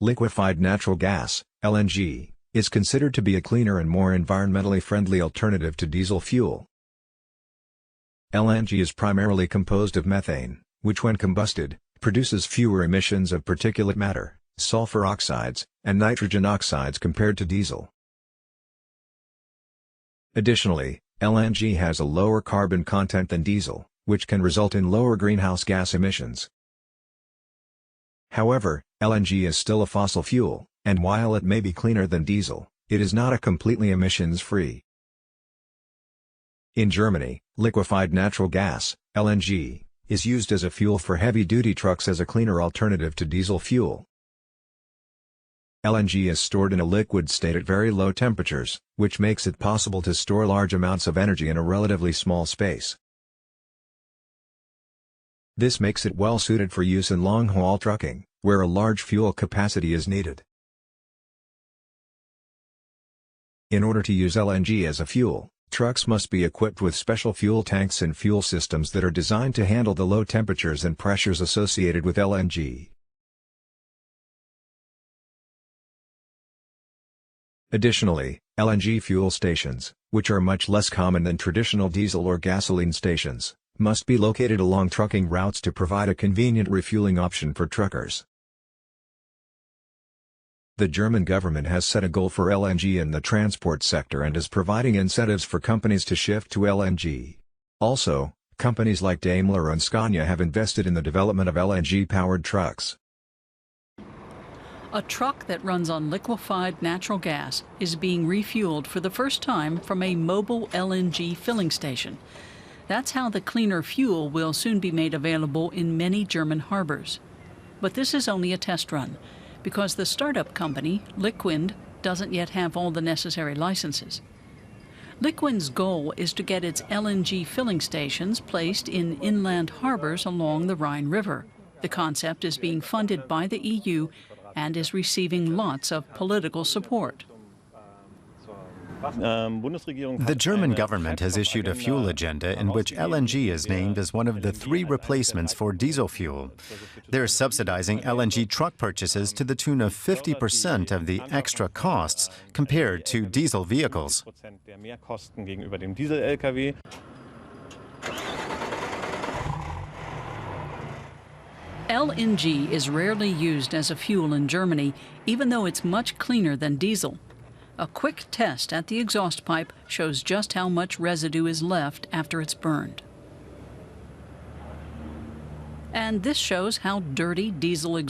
Liquefied natural gas, LNG, is considered to be a cleaner and more environmentally friendly alternative to diesel fuel. LNG is primarily composed of methane, which when combusted, produces fewer emissions of particulate matter, sulfur oxides, and nitrogen oxides compared to diesel. Additionally, LNG has a lower carbon content than diesel, which can result in lower greenhouse gas emissions. However, LNG is still a fossil fuel, and while it may be cleaner than diesel, it is not a completely emissions-free. In Germany, liquefied natural gas, LNG, is used as a fuel for heavy-duty trucks as a cleaner alternative to diesel fuel. LNG is stored in a liquid state at very low temperatures, which makes it possible to store large amounts of energy in a relatively small space. This makes it well suited for use in long-haul trucking, where a large fuel capacity is needed. In order to use LNG as a fuel, trucks must be equipped with special fuel tanks and fuel systems that are designed to handle the low temperatures and pressures associated with LNG. Additionally, LNG fuel stations, which are much less common than traditional diesel or gasoline stations, must be located along trucking routes to provide a convenient refueling option for truckers. The German government has set a goal for LNG in the transport sector and is providing incentives for companies to shift to LNG. Also, companies like Daimler and Scania have invested in the development of LNG-powered trucks. A truck that runs on liquefied natural gas is being refueled for the first time from a mobile LNG filling station. That's how the cleaner fuel will soon be made available in many German harbors. But this is only a test run, because the startup company, Liquefied, doesn't yet have all the necessary licenses. Liquefied's goal is to get its LNG filling stations placed in inland harbors along the Rhine River. The concept is being funded by the EU and is receiving lots of political support. The German government has issued a fuel agenda in which LNG is named as one of the 3 replacements for diesel fuel. They're subsidizing LNG truck purchases to the tune of 50% of the extra costs compared to diesel vehicles. LNG is rarely used as a fuel in Germany, even though it's much cleaner than diesel. A quick test at the exhaust pipe shows just how much residue is left after it's burned. And this shows how dirty diesel exhaust